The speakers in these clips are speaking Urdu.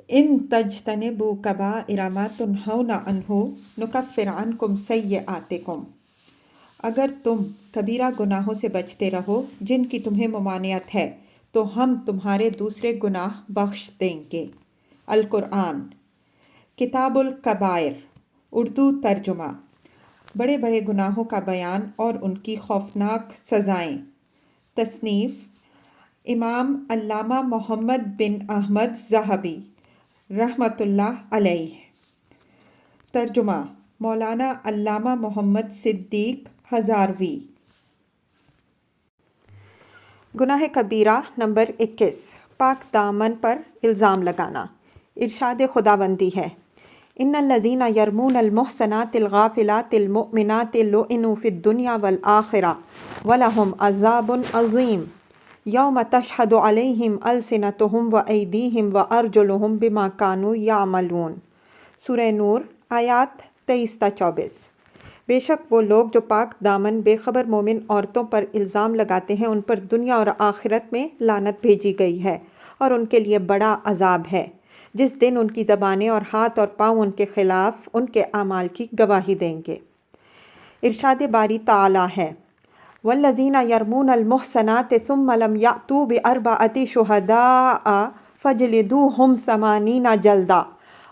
ان تجتنبوا کبائر ما تنہون عنہ نکفر عنکم سیئاتکم، اگر تم کبیرہ گناہوں سے بچتے رہو جن کی تمہیں ممانعت ہے تو ہم تمہارے دوسرے گناہ بخش دیں گے۔ القرآن کتاب الکبائر اردو ترجمہ، بڑے بڑے گناہوں کا بیان اور ان کی خوفناک سزائیں۔ تصنیف امام علامہ محمد بن احمد ذہبی رحمۃ اللہ علیہ۔ ترجمہ مولانا علامہ محمد صدیق ہزاروی۔ گناہ کبیرہ نمبر 21، پاک دامن پر الزام لگانا۔ ارشاد خداوندی ہے، ان الذین یرمون المحصنات الغافلات المؤمنات لعنوا فی الدنیا والآخرہ ولہم عذاب عظیم یوم تشہد علیہم السنتہم وایدیہم وارجلہم بما کانوا یعملون۔ سورہ نور آیات 23 تا 24۔ بے شک وہ لوگ جو پاک دامن بے خبر مومن عورتوں پر الزام لگاتے ہیں ان پر دنیا اور آخرت میں لعنت بھیجی گئی ہے اور ان کے لیے بڑا عذاب ہے، جس دن ان کی زبانیں اور ہاتھ اور پاؤں ان کے خلاف ان کے اعمال کی گواہی دیں گے۔ ارشاد باری تعالیٰ ہے، والذین یرمون المحصنات ثم لم یأتوا بأربعۃ شہداء فاجلدوہم 80 جلدہ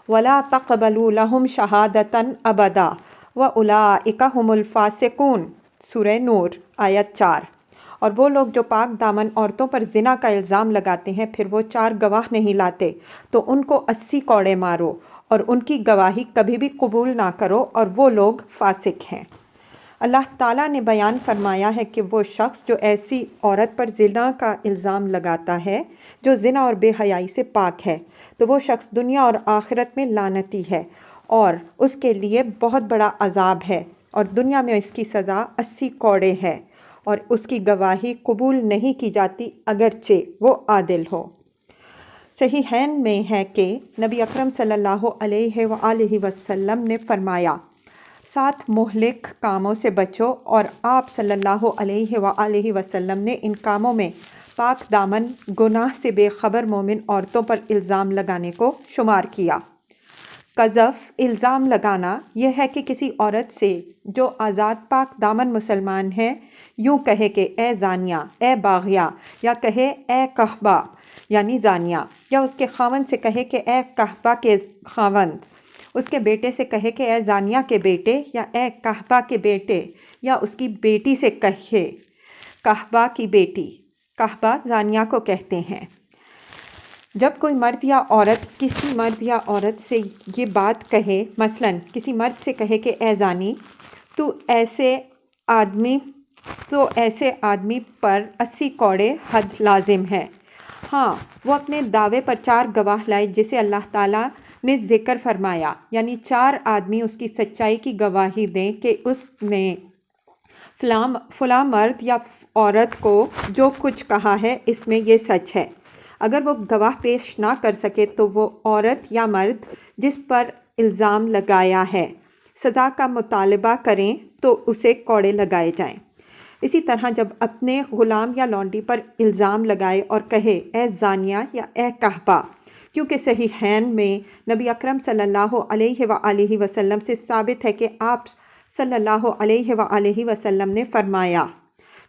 ولا تقبلوا لہم شہادۃ ابدا واولئک ھم الفاسقون۔ سورہ نور آیت 4۔ اور وہ لوگ جو پاک دامن عورتوں پر زنا کا الزام لگاتے ہیں پھر وہ 4 گواہ نہیں لاتے تو ان کو 80 کوڑے مارو اور ان کی گواہی کبھی بھی قبول نہ کرو اور وہ لوگ فاسق ہیں۔ اللہ تعالیٰ نے بیان فرمایا ہے کہ وہ شخص جو ایسی عورت پر زنا کا الزام لگاتا ہے جو زنا اور بے حیائی سے پاک ہے تو وہ شخص دنیا اور آخرت میں لعنتی ہے اور اس کے لیے بہت بڑا عذاب ہے، اور دنیا میں اس کی سزا 80 کوڑے ہے اور اس کی گواہی قبول نہیں کی جاتی اگرچہ وہ عادل ہو۔ صحیحین میں ہے کہ نبی اکرم صلی اللہ علیہ وآلہ وسلم نے فرمایا، 7 مہلک کاموں سے بچو، اور آپ صلی اللہ علیہ وآلہ وسلم نے ان کاموں میں پاک دامن گناہ سے بے خبر مومن عورتوں پر الزام لگانے کو شمار کیا۔ قذف الزام لگانا یہ ہے کہ کسی عورت سے جو آزاد پاک دامن مسلمان ہے یوں کہے کہ اے زانیہ، اے باغیہ، یا کہے اے قحبہ یعنی زانیہ، یا اس کے خاوند سے کہے کہ اے قحبہ کے خاوند، اس کے بیٹے سے کہے کہ اے زانیہ کے بیٹے یا اے قحبہ کے بیٹے، یا اس کی بیٹی سے کہے قحبہ کی بیٹی۔ قحبہ زانیہ کو کہتے ہیں۔ جب کوئی مرد یا عورت کسی مرد یا عورت سے یہ بات کہے، مثلاً کسی مرد سے کہے کہ اے زانی، تو ایسے آدمی پر 80 کوڑے حد لازم ہے۔ ہاں، وہ اپنے دعوے پر 4 گواہ لائے جسے اللہ تعالیٰ نے ذکر فرمایا، یعنی 4 آدمی اس کی سچائی کی گواہی دیں کہ اس نے فلاں مرد یا عورت کو جو کچھ کہا ہے اس میں یہ سچ ہے۔ اگر وہ گواہ پیش نہ کر سکے تو وہ عورت یا مرد جس پر الزام لگایا ہے سزا کا مطالبہ کریں تو اسے کوڑے لگائے جائیں۔ اسی طرح جب اپنے غلام یا لونڈی پر الزام لگائے اور کہے اے زانیہ یا اے قحبہ، کیونکہ صحیحین میں نبی اکرم صلی اللہ علیہ وآلہ وسلم سے ثابت ہے کہ آپ صلی اللہ علیہ وآلہ وسلم نے فرمایا،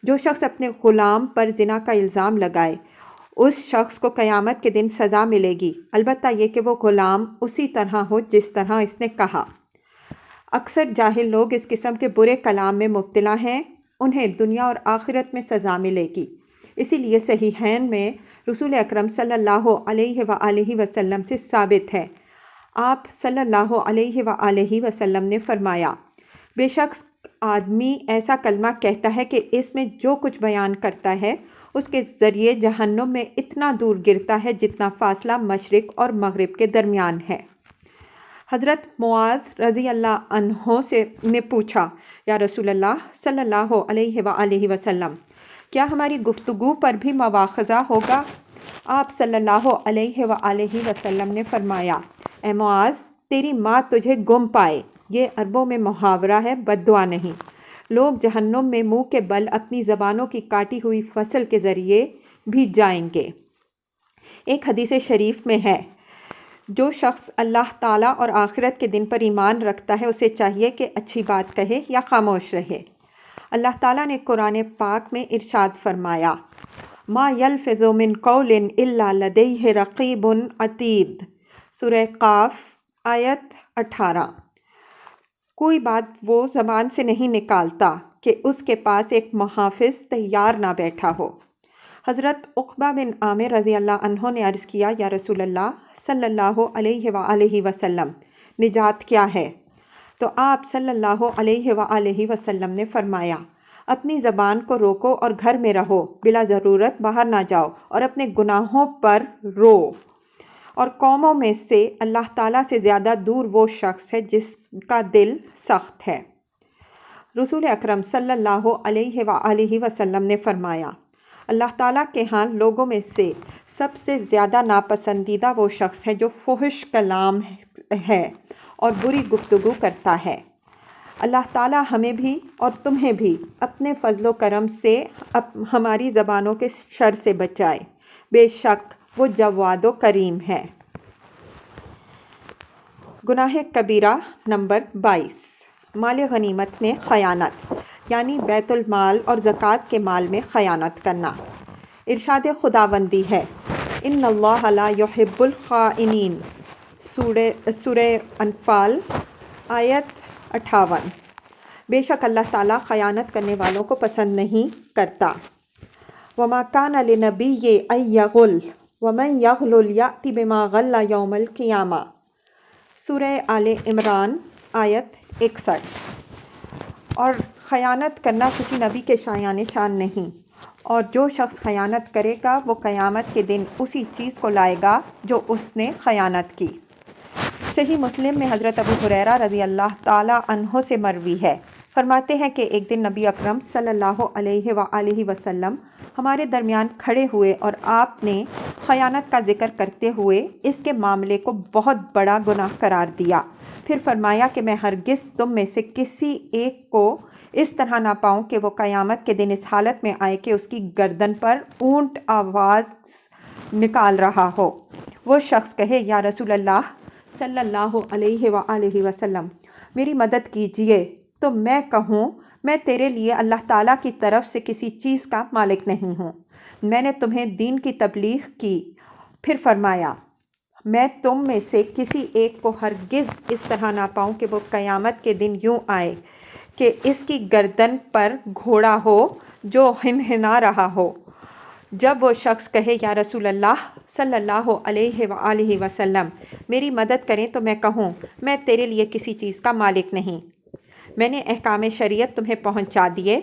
جو شخص اپنے غلام پر زنا کا الزام لگائے اس شخص کو قیامت کے دن سزا ملے گی، البتہ یہ کہ وہ غلام اسی طرح ہو جس طرح اس نے کہا۔ اکثر جاہل لوگ اس قسم کے برے کلام میں مبتلا ہیں، انہیں دنیا اور آخرت میں سزا ملے گی۔ اسی لیے صحیحین میں رسول اکرم صلی اللہ علیہ وآلہ وسلم سے ثابت ہے، آپ صلی اللہ علیہ وآلہ وسلم نے فرمایا، بے شک آدمی ایسا کلمہ کہتا ہے کہ اس میں جو کچھ بیان کرتا ہے اس کے ذریعے جہنم میں اتنا دور گرتا ہے جتنا فاصلہ مشرق اور مغرب کے درمیان ہے۔ حضرت معاذ رضی اللہ عنہ نے پوچھا، یا رسول اللہ صلی اللہ علیہ وآلہ وسلم، کیا ہماری گفتگو پر بھی مواخذہ ہوگا؟ آپ صلی اللہ علیہ وآلہ وسلم نے فرمایا، اے معاذ، تیری ماں تجھے گم پائے، یہ عربوں میں محاورہ ہے، بد دعا نہیں۔ لوگ جہنم میں منہ کے بل اپنی زبانوں کی کاٹی ہوئی فصل کے ذریعے بھی جائیں گے۔ ایک حدیث شریف میں ہے، جو شخص اللہ تعالیٰ اور آخرت کے دن پر ایمان رکھتا ہے اسے چاہیے کہ اچھی بات کہے یا خاموش رہے۔ اللہ تعالیٰ نے قرآن پاک میں ارشاد فرمایا، ما یلفظ من قول الا لدیہ رقیب عتید، سورہ قاف آیت 18۔ کوئی بات وہ زبان سے نہیں نکالتا کہ اس کے پاس ایک محافظ تیار نہ بیٹھا ہو۔ حضرت عقبہ بن عامر رضی اللہ عنہ نے عرض کیا، یا رسول اللہ صلی اللہ علیہ وآلہ وسلم، نجات کیا ہے؟ تو آپ صلی اللہ علیہ وآلہ وسلم نے فرمایا، اپنی زبان کو روکو اور گھر میں رہو، بلا ضرورت باہر نہ جاؤ اور اپنے گناہوں پر رو۔ اور قوموں میں سے اللہ تعالیٰ سے زیادہ دور وہ شخص ہے جس کا دل سخت ہے۔ رسول اکرم صلی اللہ علیہ وآلہ وسلم نے فرمایا، اللہ تعالیٰ کے ہاں لوگوں میں سے سب سے زیادہ ناپسندیدہ وہ شخص ہے جو فحش کلام ہے اور بری گفتگو کرتا ہے۔ اللہ تعالیٰ ہمیں بھی اور تمہیں بھی اپنے فضل و کرم سے ہماری زبانوں کے شر سے بچائے، بے شک وہ جواد و کریم ہے۔ گناہ کبیرہ نمبر 22، مال غنیمت میں خیانت، یعنی بیت المال اور زکوٰۃ کے مال میں خیانت کرنا۔ ارشاد خداوندی ہے، ان اللہ لا یحب الخائنین، سورہ انفال آیت 58۔ بے شک اللہ تعالیٰ خیانت کرنے والوں کو پسند نہیں کرتا۔ وما کان لنبی ان یغل ومن یغلل یأتی بما غل یوم القیامہ، سورہ آل عمران آیت 61۔ اور خیانت کرنا کسی نبی کے شایان شان نہیں، اور جو شخص خیانت کرے گا وہ قیامت کے دن اسی چیز کو لائے گا جو اس نے خیانت کی۔ صحیح مسلم میں حضرت ابو ہریرہ رضی اللہ تعالیٰ عنہ سے مروی ہے، فرماتے ہیں کہ ایک دن نبی اکرم صلی اللہ علیہ وآلہ وسلم ہمارے درمیان کھڑے ہوئے اور آپ نے خیانت کا ذکر کرتے ہوئے اس کے معاملے کو بہت بڑا گناہ قرار دیا۔ پھر فرمایا کہ میں ہرگز تم میں سے کسی ایک کو اس طرح نہ پاؤں کہ وہ قیامت کے دن اس حالت میں آئے کہ اس کی گردن پر اونٹ آواز نکال رہا ہو۔ وہ شخص کہے، یا رسول اللہ صلی اللہ علیہ وآلہ وسلم، میری مدد کیجیے۔ تو میں کہوں، میں تیرے لیے اللہ تعالیٰ کی طرف سے کسی چیز کا مالک نہیں ہوں، میں نے تمہیں دین کی تبلیغ کی۔ پھر فرمایا، میں تم میں سے کسی ایک کو ہرگز اس طرح نہ پاؤں کہ وہ قیامت کے دن یوں آئے کہ اس کی گردن پر گھوڑا ہو جو ہنہنا رہا ہو۔ جب وہ شخص کہے، یا رسول اللہ صلی اللہ علیہ وآلہ وسلم، میری مدد کریں، تو میں کہوں، میں تیرے لیے کسی چیز کا مالک نہیں، میں نے احکام شریعت تمہیں پہنچا دیے،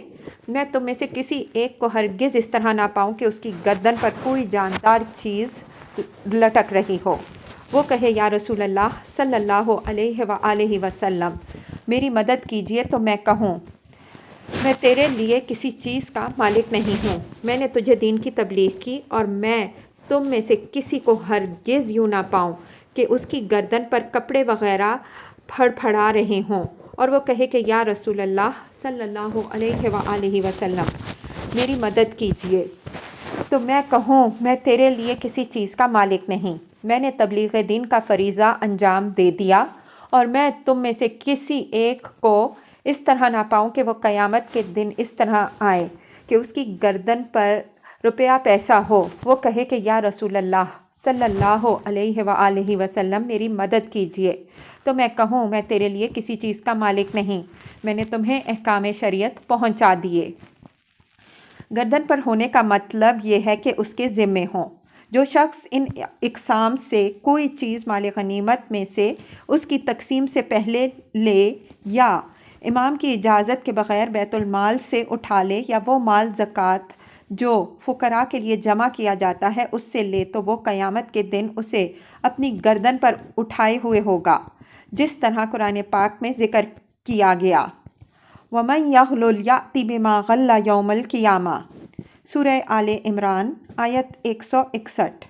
میں تم میں سے کسی ایک کو ہرگز اس طرح نہ پاؤں کہ اس کی گردن پر کوئی جاندار چیز لٹک رہی ہو۔ وہ کہے، یا رسول اللہ صلی اللہ علیہ وآلہ وسلم، میری مدد کیجیے، تو میں کہوں، میں تیرے لیے کسی چیز کا مالک نہیں ہوں، میں نے تجھے دین کی تبلیغ کی، اور میں تم میں سے کسی کو ہرگز یوں نہ پاؤں کہ اس کی گردن پر کپڑے وغیرہ پھڑ پھڑا رہے ہوں۔ اور وہ کہے کہ یا رسول اللہ صلی اللہ علیہ وآلہ وسلم، میری مدد کیجیے، تو میں کہوں، میں تیرے لیے کسی چیز کا مالک نہیں، میں نے تبلیغ دین کا فریضہ انجام دے دیا، اور میں تم میں سے کسی ایک کو اس طرح نہ پاؤں کہ وہ قیامت کے دن اس طرح آئے کہ اس کی گردن پر روپیہ پیسہ ہو۔ وہ کہے کہ یا رسول اللہ صلی اللہ علیہ وآلہ وسلم، میری مدد کیجیے، تو میں کہوں، میں تیرے لیے کسی چیز کا مالک نہیں، میں نے تمہیں احکام شریعت پہنچا دیے۔ گردن پر ہونے کا مطلب یہ ہے کہ اس کے ذمے ہوں۔ جو شخص ان اقسام سے کوئی چیز مال غنیمت میں سے اس کی تقسیم سے پہلے لے، یا امام کی اجازت کے بغیر بیت المال سے اٹھا لے، یا وہ مال زکوٰۃ جو فقراء کے لیے جمع کیا جاتا ہے اس سے لے، تو وہ قیامت کے دن اسے اپنی گردن پر اٹھائے ہوئے ہوگا، جس طرح قرآن پاک میں ذکر کیا گیا۔ وَمَن يَغْلُلْ يَأْتِ بِمَا غَلَّ يَوْمَ الْقِيَامَةِ، سورہ آل عمران آیت 161۔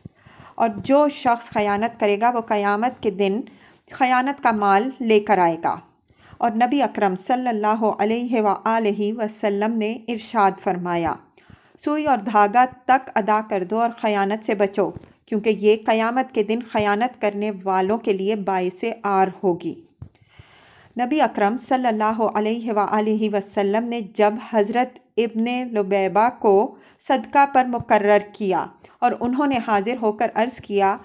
اور جو شخص خیانت کرے گا وہ قیامت کے دن خیانت کا مال لے کر آئے گا۔ اور نبی اکرم صلی اللہ علیہ وآلہ وسلم نے ارشاد فرمایا، سوئی اور دھاگا تک ادا کر دو اور خیانت سے بچو، کیونکہ یہ قیامت کے دن خیانت کرنے والوں کے لیے باعث آر ہوگی۔ نبی اکرم صلی اللہ علیہ وآلہ وسلم نے جب حضرت ابن لبیبہ کو صدقہ پر مقرر کیا اور انہوں نے حاضر ہو کر عرض کیا،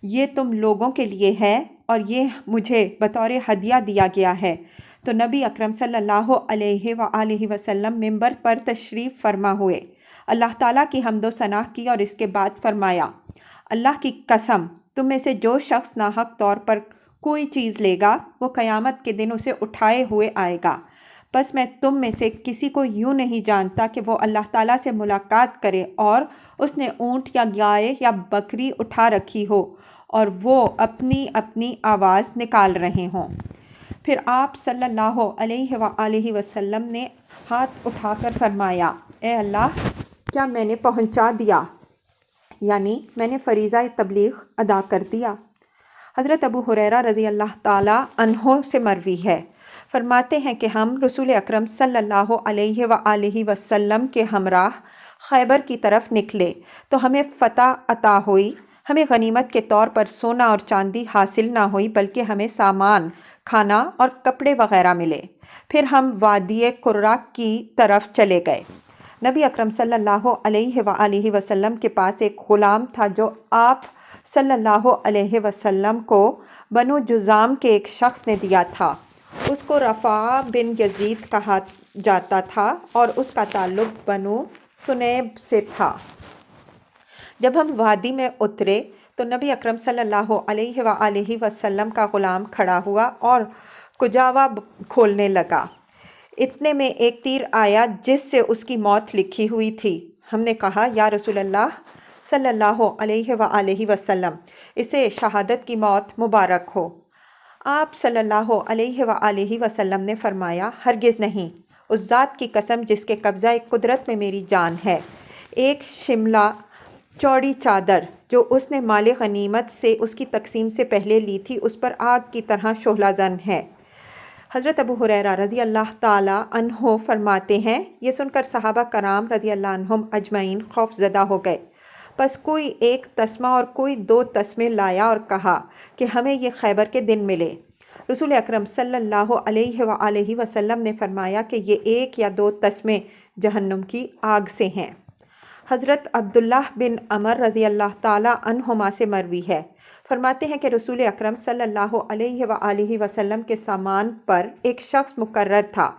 یہ تم لوگوں کے لیے ہے اور یہ مجھے بطور ہدیہ دیا گیا ہے، تو نبی اکرم صلی اللہ علیہ وآلہ وسلم منبر پر تشریف فرما ہوئے، اللہ تعالیٰ کی حمد و ثنا کی اور اس کے بعد فرمایا، اللہ کی قسم تم میں سے جو شخص ناحق طور پر کوئی چیز لے گا وہ قیامت کے دن اسے اٹھائے ہوئے آئے گا، بس میں تم میں سے کسی کو یوں نہیں جانتا کہ وہ اللہ تعالیٰ سے ملاقات کرے اور اس نے اونٹ یا گائے یا بکری اٹھا رکھی ہو اور وہ اپنی اپنی آواز نکال رہے ہوں۔ پھر آپ صلی اللہ علیہ وآلہ وسلم نے ہاتھ اٹھا کر فرمایا، اے اللہ، کیا میں نے پہنچا دیا؟ یعنی میں نے فریضہ تبلیغ ادا کر دیا۔ حضرت ابو ہریرہ رضی اللہ تعالیٰ عنہ سے مروی ہے، فرماتے ہیں کہ ہم رسول اکرم صلی اللہ علیہ وآلہ وسلم کے ہمراہ خیبر کی طرف نکلے تو ہمیں فتح عطا ہوئی، ہمیں غنیمت کے طور پر سونا اور چاندی حاصل نہ ہوئی بلکہ ہمیں سامان، کھانا اور کپڑے وغیرہ ملے۔ پھر ہم وادی قرہ کی طرف چلے گئے۔ نبی اکرم صلی اللہ علیہ وآلہ وسلم کے پاس ایک غلام تھا جو آپ صلی اللہ علیہ وسلم کو بنو جذام کے ایک شخص نے دیا تھا۔ اس کو رفاع بن یزید کہا جاتا تھا اور اس کا تعلق بنو سنیب سے تھا۔ جب ہم وادی میں اترے تو نبی اکرم صلی اللہ علیہ وآلہ وسلم کا غلام کھڑا ہوا اور کجاوا کھولنے لگا۔ اتنے میں ایک تیر آیا جس سے اس کی موت لکھی ہوئی تھی۔ ہم نے کہا، یا رسول اللہ صلی اللہ علیہ وآلہ وسلم، اسے شہادت کی موت مبارک ہو۔ آپ صلی اللہ علیہ وآلہ وسلم نے فرمایا، ہرگز نہیں، اس ذات کی قسم جس کے قبضہ قدرت میں میری جان ہے، ایک شملہ چوڑی چادر جو اس نے مال غنیمت سے اس کی تقسیم سے پہلے لی تھی اس پر آگ کی طرح شعلہ زن ہے۔ حضرت ابو ہریرہ رضی اللہ تعالیٰ عنہ فرماتے ہیں، یہ سن کر صحابہ کرام رضی اللہ عنہم اجمعین خوف زدہ ہو گئے، بس کوئی ایک تسمہ اور کوئی 2 تسمے لایا اور کہا کہ ہمیں یہ خیبر کے دن ملے۔ رسول اکرم صلی اللہ علیہ وآلہ وسلم نے فرمایا کہ یہ 1 یا 2 تسمے جہنم کی آگ سے ہیں۔ حضرت عبداللہ بن عمر رضی اللہ تعالیٰ عنہما سے مروی ہے، فرماتے ہیں کہ رسول اکرم صلی اللہ علیہ وآلہ وسلم کے سامان پر ایک شخص مقرر تھا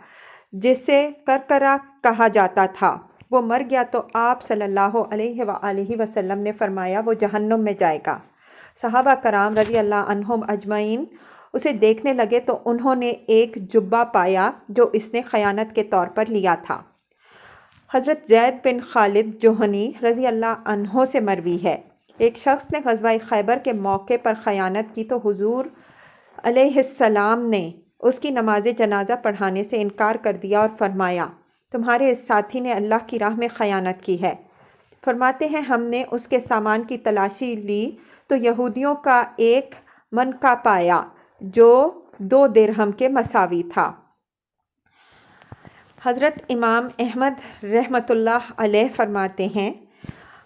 جسے کرکرہ کہا جاتا تھا۔ وہ مر گیا تو آپ صلی اللہ علیہ وآلہ وسلم نے فرمایا وہ جہنم میں جائے گا۔ صحابہ کرام رضی اللہ عنہم اجمعین اسے دیکھنے لگے تو انہوں نے ایک جبہ پایا جو اس نے خیانت کے طور پر لیا تھا۔ حضرت زید بن خالد جوہنی رضی اللہ عنہ سے مروی ہے، ایک شخص نے غزوہ خیبر کے موقع پر خیانت کی تو حضور علیہ السلام نے اس کی نماز جنازہ پڑھانے سے انکار کر دیا اور فرمایا، تمہارے اس ساتھی نے اللہ کی راہ میں خیانت کی ہے۔ فرماتے ہیں ہم نے اس کے سامان کی تلاشی لی تو یہودیوں کا ایک منکا پایا جو 2 درہم کے مساوی تھا۔ حضرت امام احمد رحمۃ اللہ علیہ فرماتے ہیں،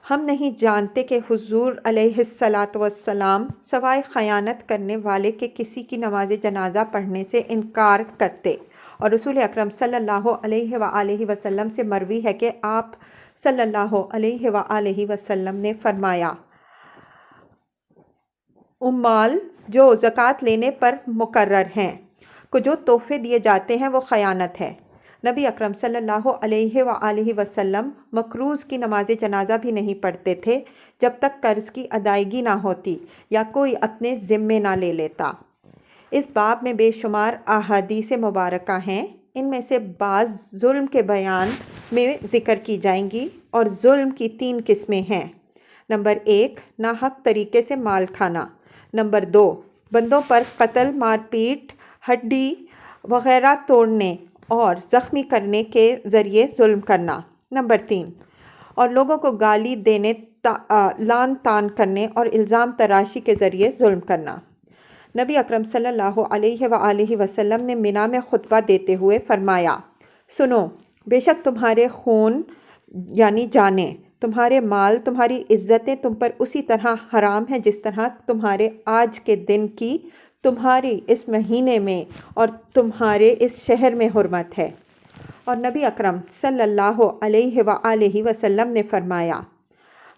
ہم نہیں جانتے کہ حضور علیہ الصلاۃ والسلام سوائے خیانت کرنے والے کے کسی کی نماز جنازہ پڑھنے سے انکار کرتے، اور رسول اکرم صلی اللہ علیہ وآلہ وسلم سے مروی ہے کہ آپ صلی اللہ علیہ وآلہ وسلم نے فرمایا، اموال جو زکوٰۃ لینے پر مقرر ہیں کو جو تحفے دیے جاتے ہیں وہ خیانت ہے۔ نبی اکرم صلی اللہ علیہ وآلہ وسلم مقروض کی نماز جنازہ بھی نہیں پڑھتے تھے جب تک قرض کی ادائیگی نہ ہوتی یا کوئی اپنے ذمے نہ لے لیتا۔ اس باب میں بے شمار احادیث مبارکہ ہیں، ان میں سے بعض ظلم کے بیان میں ذکر کی جائیں گی، اور ظلم کی 3 قسمیں ہیں۔ نمبر 1، ناحق طریقے سے مال کھانا۔ نمبر 2، بندوں پر قتل، مار پیٹ، ہڈی وغیرہ توڑنے اور زخمی کرنے کے ذریعے ظلم کرنا۔ نمبر 3، اور لوگوں کو گالی دینے، لعن طعن کرنے اور الزام تراشی کے ذریعے ظلم کرنا۔ نبی اکرم صلی اللہ علیہ وآلہ وسلم نے منا میں خطبہ دیتے ہوئے فرمایا، سنو، بے شک تمہارے خون یعنی جانیں تمہارے مال، تمہاری عزتیں تم پر اسی طرح حرام ہیں جس طرح تمہارے آج کے دن کی تمہاری اس مہینے میں اور تمہارے اس شہر میں حرمت ہے۔ اور نبی اکرم صلی اللہ علیہ وآلہ وسلم نے فرمایا،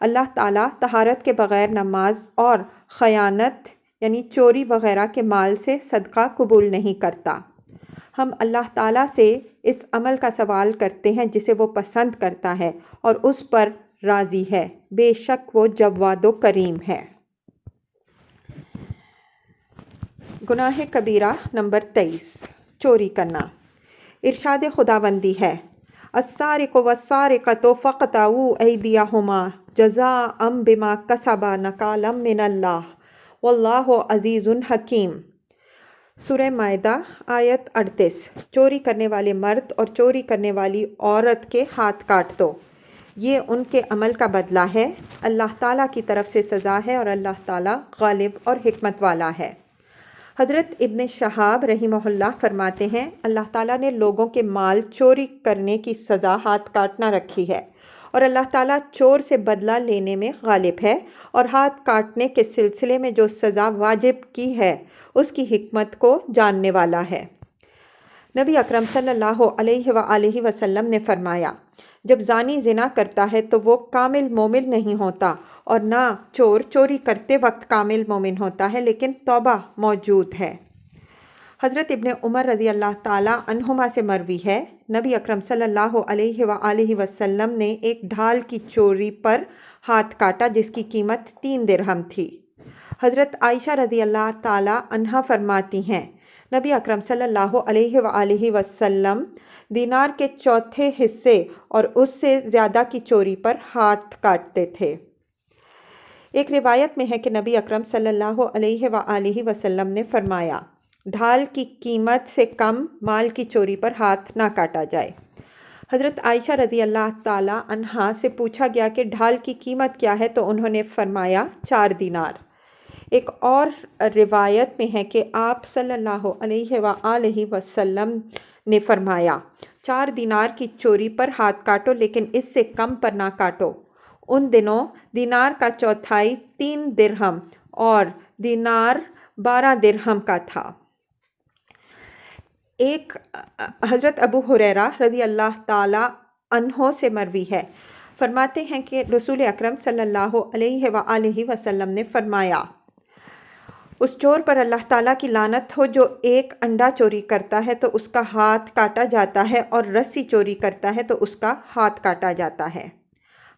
اللہ تعالیٰ طہارت کے بغیر نماز اور خیانت یعنی چوری وغیرہ کے مال سے صدقہ قبول نہیں کرتا۔ ہم اللہ تعالیٰ سے اس عمل کا سوال کرتے ہیں جسے وہ پسند کرتا ہے اور اس پر راضی ہے، بے شک وہ جواد و کریم ہے۔ گناہ کبیرہ نمبر 23، چوری کرنا۔ ارشاد خداوندی ہے، السارق والسارقۃ فاقطعوا ایدیہما جزاء بما کسبا نکالا من اللہ واللہ عزیز حکیم۔ سورہ مائدہ آیت 38۔ چوری کرنے والے مرد اور چوری کرنے والی عورت کے ہاتھ کاٹ دو، یہ ان کے عمل کا بدلہ ہے، اللہ تعالیٰ کی طرف سے سزا ہے اور اللہ تعالیٰ غالب اور حکمت والا ہے۔ حضرت ابن شہاب رحمہ اللہ فرماتے ہیں، اللہ تعالیٰ نے لوگوں کے مال چوری کرنے کی سزا ہاتھ کاٹنا رکھی ہے، اور اللہ تعالیٰ چور سے بدلہ لینے میں غالب ہے، اور ہاتھ کاٹنے کے سلسلے میں جو سزا واجب کی ہے اس کی حکمت کو جاننے والا ہے۔ نبی اکرم صلی اللہ علیہ وآلہ وسلم نے فرمایا، جب زانی زنا کرتا ہے تو وہ کامل مومن نہیں ہوتا، اور نہ چور چوری کرتے وقت کامل مومن ہوتا ہے، لیکن توبہ موجود ہے۔ حضرت ابن عمر رضی اللہ تعالیٰ عنہما سے مروی ہے، نبی اکرم صلی اللہ علیہ وآلہ وسلم نے ایک ڈھال کی چوری پر ہاتھ کاٹا جس کی قیمت 3 درہم تھی۔ حضرت عائشہ رضی اللہ تعالیٰ عنہا فرماتی ہیں، نبی اکرم صلی اللہ علیہ وآلہ وسلم دینار کے چوتھے حصے اور اس سے زیادہ کی چوری پر ہاتھ کاٹتے تھے۔ ایک روایت میں ہے کہ نبی اکرم صلی اللہ علیہ وآلہ وسلم نے فرمایا، ڈھال کی قیمت سے کم مال کی چوری پر ہاتھ نہ کاٹا جائے۔ حضرت عائشہ رضی اللہ تعالیٰ عنہا سے پوچھا گیا کہ ڈھال کی قیمت کیا ہے تو انہوں نے فرمایا 4 دینار۔ ایک اور روایت میں ہے کہ آپ صلی اللہ علیہ وآلہ وسلم نے فرمایا، 4 دینار کی چوری پر ہاتھ کاٹو لیکن اس سے کم پر نہ کاٹو۔ ان دنوں دینار کا چوتھائی 3 درہم اور دینار 12 درہم کا تھا۔ ایک حضرت ابو ہریرہ رضی اللہ تعالیٰ عنہ سے مروی ہے، فرماتے ہیں کہ رسول اکرم صلی اللہ علیہ وآلہ وسلم نے فرمایا، اس چور پر اللہ تعالیٰ کی لعنت ہو جو ایک انڈا چوری کرتا ہے تو اس کا ہاتھ کاٹا جاتا ہے، اور رسی چوری کرتا ہے تو اس کا ہاتھ کاٹا جاتا ہے۔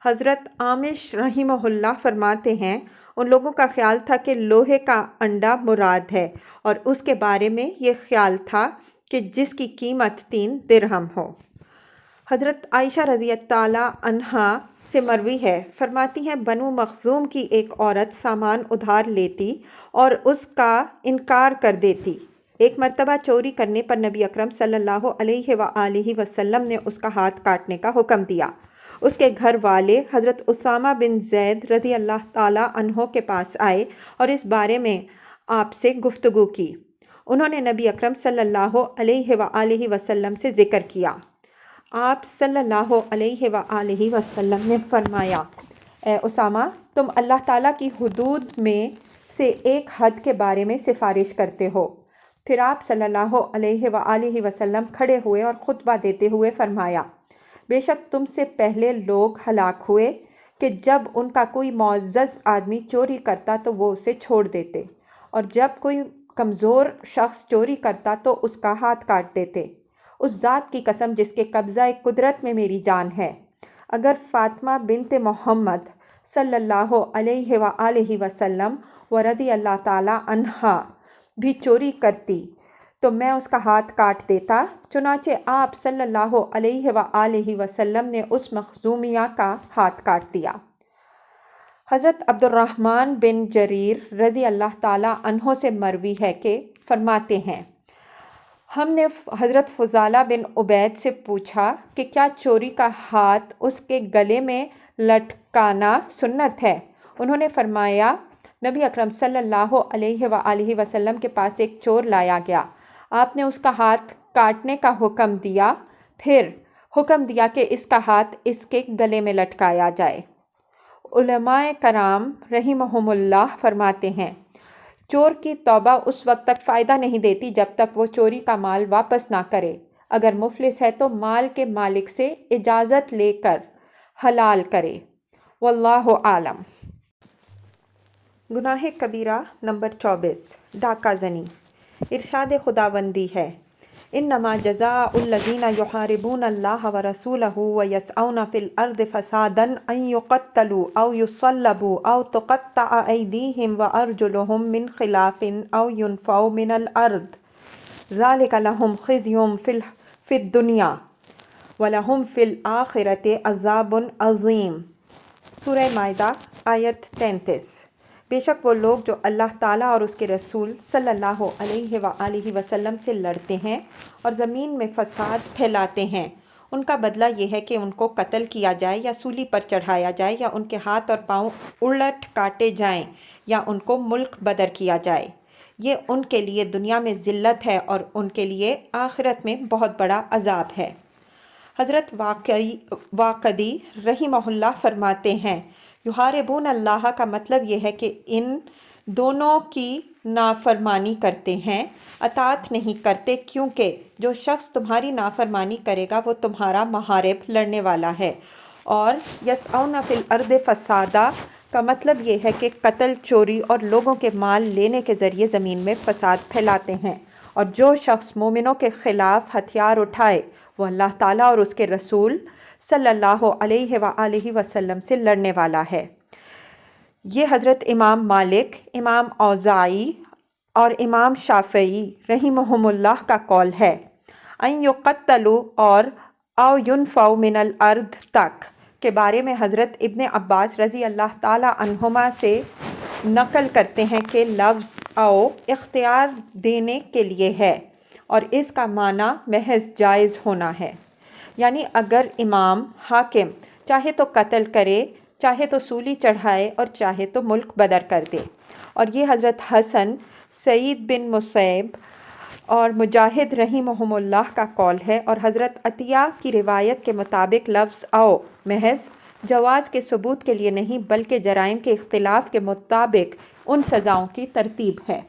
حضرت عامش رحمہ اللہ فرماتے ہیں، ان لوگوں کا خیال تھا کہ لوہے کا انڈا مراد ہے، اور اس کے بارے میں یہ خیال تھا کہ جس کی قیمت 3 درہم ہو۔ حضرت عائشہ رضی تعالیٰ عنہا سے مروی ہے، فرماتی ہیں، بنو مخزوم کی ایک عورت سامان ادھار لیتی اور اس کا انکار کر دیتی۔ ایک مرتبہ چوری کرنے پر نبی اکرم صلی اللہ علیہ وآلہ وسلم نے اس کا ہاتھ کاٹنے کا حکم دیا۔ اس کے گھر والے حضرت اسامہ بن زید رضی اللہ تعالیٰ عنہ کے پاس آئے اور اس بارے میں آپ سے گفتگو کی۔ انہوں نے نبی اکرم صلی اللہ علیہ وآلہ وسلم سے ذکر کیا۔ آپ صلی اللہ علیہ وآلہ وسلم نے فرمایا، اے اسامہ، تم اللہ تعالیٰ کی حدود میں سے ایک حد کے بارے میں سفارش کرتے ہو۔ پھر آپ صلی اللہ علیہ وآلہ وسلم کھڑے ہوئے اور خطبہ دیتے ہوئے فرمایا، بے شک تم سے پہلے لوگ ہلاک ہوئے کہ جب ان کا کوئی معزز آدمی چوری کرتا تو وہ اسے چھوڑ دیتے، اور جب کوئی کمزور شخص چوری کرتا تو اس کا ہاتھ کاٹ دیتے۔ اس ذات کی قسم جس کے قبضہ قدرت میں میری جان ہے، اگر فاطمہ بنت محمد صلی اللہ علیہ وآلہ وسلم ورضی اللہ تعالیٰ عنہا بھی چوری کرتی تو میں اس کا ہاتھ کاٹ دیتا۔ چنانچہ آپ صلی اللہ علیہ وآلہ وسلم نے اس مخزومیہ کا ہاتھ کاٹ دیا۔ حضرت عبد الرحمن بن جریر رضی اللہ تعالیٰ عنہ سے مروی ہے کہ فرماتے ہیں، ہم نے حضرت فضالہ بن عبید سے پوچھا کہ کیا چوری کا ہاتھ اس کے گلے میں لٹکانا سنت ہے؟ انہوں نے فرمایا، نبی اکرم صلی اللہ علیہ وآلہ وسلم کے پاس ایک چور لایا گیا، آپ نے اس کا ہاتھ کاٹنے کا حکم دیا، پھر حکم دیا کہ اس کا ہاتھ اس کے گلے میں لٹکایا جائے۔ علماء کرام رحمہم اللہ فرماتے ہیں چور کی توبہ اس وقت تک فائدہ نہیں دیتی جب تک وہ چوری کا مال واپس نہ کرے۔ اگر مفلس ہے تو مال کے مالک سے اجازت لے کر حلال کرے۔ واللہ عالم۔ گناہ کبیرہ نمبر 24 ڈاکہ زنی۔ ارشاد خداوندی ہے انما جزاء الذین یحاربون اللہ ورسولہ ویسعون فی الارض فسادا ان یقتلوا او یصلبوا او تقطع ایدیہم وارجلہم من خلاف او ینفوا من الارض ذلک لہم خزی فی الدنیا ولہم فی الآخرۃ عذاب عظیم۔ سورہ مائدہ آیت 33۔ بے شک وہ لوگ جو اللہ تعالیٰ اور اس کے رسول صلی اللہ علیہ وآلہ وسلم سے لڑتے ہیں اور زمین میں فساد پھیلاتے ہیں، ان کا بدلہ یہ ہے کہ ان کو قتل کیا جائے یا سولی پر چڑھایا جائے یا ان کے ہاتھ اور پاؤں الٹ کاٹے جائیں یا ان کو ملک بدر کیا جائے۔ یہ ان کے لیے دنیا میں ذلت ہے اور ان کے لیے آخرت میں بہت بڑا عذاب ہے۔ حضرت واقدی رحمہ اللہ فرماتے ہیں یحاربون اللہ کا مطلب یہ ہے کہ ان دونوں کی نافرمانی کرتے ہیں، اطاعت نہیں کرتے، کیونکہ جو شخص تمہاری نافرمانی کرے گا وہ تمہارا محارب لڑنے والا ہے۔ اور یسعون فی الارض فسادا کا مطلب یہ ہے کہ قتل، چوری اور لوگوں کے مال لینے کے ذریعے زمین میں فساد پھیلاتے ہیں، اور جو شخص مومنوں کے خلاف ہتھیار اٹھائے وہ اللہ تعالیٰ اور اس کے رسول صلی اللہ علیہ وآلہ وسلم سے لڑنے والا ہے۔ یہ حضرت امام مالک، امام اوزاعی اور امام شافعی رحمہم اللہ کا قول ہے۔ ان یقتلوا اور او ینفوا من الارض تک کے بارے میں حضرت ابن عباس رضی اللہ تعالی عنہما سے نقل کرتے ہیں کہ لفظ او اختیار دینے کے لیے ہے اور اس کا معنی محض جائز ہونا ہے، یعنی اگر امام حاکم چاہے تو قتل کرے، چاہے تو سولی چڑھائے اور چاہے تو ملک بدر کر دے۔ اور یہ حضرت حسن، سعید بن مسیب اور مجاہد رحمہم اللہ کا قول ہے، اور حضرت عطیہ کی روایت کے مطابق لفظ او محض جواز کے ثبوت کے لیے نہیں بلکہ جرائم کے اختلاف کے مطابق ان سزاؤں کی ترتیب ہے۔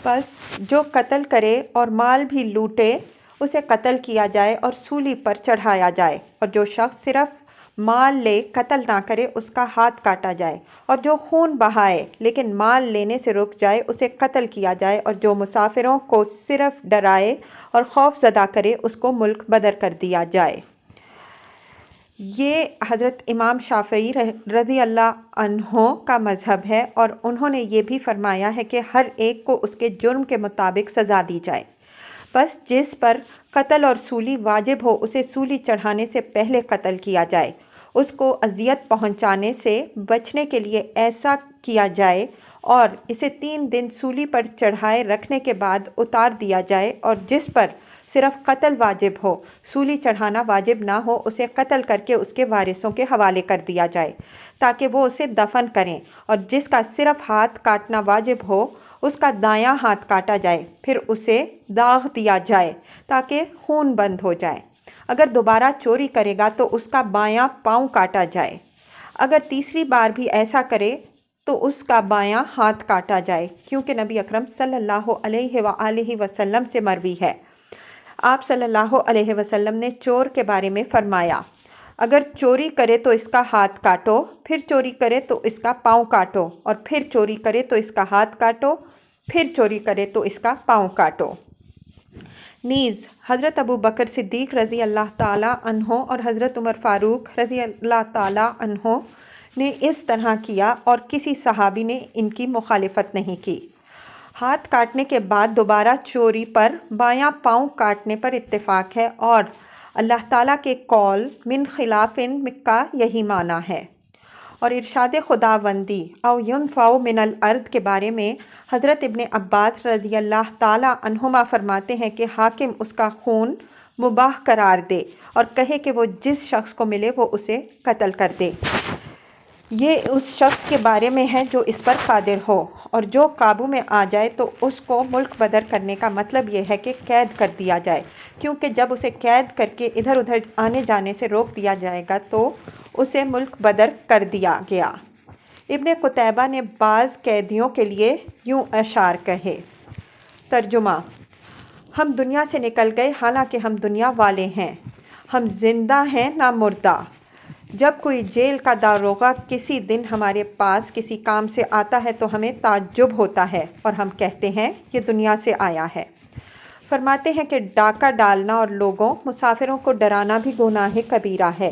بس جو قتل کرے اور مال بھی لوٹے اسے قتل کیا جائے اور سولی پر چڑھایا جائے، اور جو شخص صرف مال لے قتل نہ کرے اس کا ہاتھ کاٹا جائے، اور جو خون بہائے لیکن مال لینے سے رک جائے اسے قتل کیا جائے، اور جو مسافروں کو صرف ڈرائے اور خوف زدہ کرے اس کو ملک بدر کر دیا جائے۔ یہ حضرت امام شافعی رضی اللہ عنہ کا مذہب ہے، اور انہوں نے یہ بھی فرمایا ہے کہ ہر ایک کو اس کے جرم کے مطابق سزا دی جائے۔ بس جس پر قتل اور سولی واجب ہو اسے سولی چڑھانے سے پہلے قتل کیا جائے، اس کو اذیت پہنچانے سے بچنے کے لیے ایسا کیا جائے اور اسے 3 دن سولی پر چڑھائے رکھنے کے بعد اتار دیا جائے، اور جس پر صرف قتل واجب ہو، سولی چڑھانا واجب نہ ہو، اسے قتل کر کے اس کے وارثوں کے حوالے کر دیا جائے تاکہ وہ اسے دفن کریں، اور جس کا صرف ہاتھ کاٹنا واجب ہو اس کا دایاں ہاتھ کاٹا جائے، پھر اسے داغ دیا جائے تاکہ خون بند ہو جائے۔ اگر دوبارہ چوری کرے گا تو اس کا بایاں پاؤں کاٹا جائے، اگر تیسری بار بھی ایسا کرے تو اس کا بایاں ہاتھ کاٹا جائے، کیونکہ نبی اکرم صلی اللہ علیہ وآلہ وسلم سے مروی ہے۔ آپ صلی اللہ علیہ وسلم نے چور کے بارے میں فرمایا اگر چوری کرے تو اس کا ہاتھ کاٹو، پھر چوری کرے تو اس کا پاؤں کاٹو، اور پھر چوری کرے تو اس کا ہاتھ کاٹو، پھر چوری کرے تو اس کا پاؤں کاٹو۔ نیز حضرت ابو بکر صدیق رضی اللہ تعالی عنہ اور حضرت عمر فاروق رضی اللہ تعالی عنہ نے اس طرح کیا اور کسی صحابی نے ان کی مخالفت نہیں کی۔ ہاتھ کاٹنے کے بعد دوبارہ چوری پر بایاں پاؤں کاٹنے پر اتفاق ہے، اور اللہ تعالیٰ کے قول من خلاف کا یہی معنی ہے۔ اور ارشاد خداوندی او ینفوا من الارض کے بارے میں حضرت ابن عباس رضی اللہ تعالی عنہما فرماتے ہیں کہ حاکم اس کا خون مباح قرار دے اور کہے کہ وہ جس شخص کو ملے وہ اسے قتل کر دے۔ یہ اس شخص کے بارے میں ہے جو اس پر قادر ہو، اور جو قابو میں آ جائے تو اس کو ملک بدر کرنے کا مطلب یہ ہے کہ قید کر دیا جائے، کیونکہ جب اسے قید کر کے ادھر ادھر آنے جانے سے روک دیا جائے گا تو اسے ملک بدر کر دیا گیا۔ ابن قتیبہ نے بعض قیدیوں کے لیے یوں اشعار کہے۔ ترجمہ: ہم دنیا سے نکل گئے حالانکہ ہم دنیا والے ہیں، ہم زندہ ہیں نہ مردہ۔ جب کوئی جیل کا داروغہ کسی دن ہمارے پاس کسی کام سے آتا ہے تو ہمیں تعجب ہوتا ہے اور ہم کہتے ہیں یہ دنیا سے آیا ہے۔ فرماتے ہیں کہ ڈاکہ ڈالنا اور لوگوں مسافروں کو ڈرانا بھی گناہ کبیرہ ہے،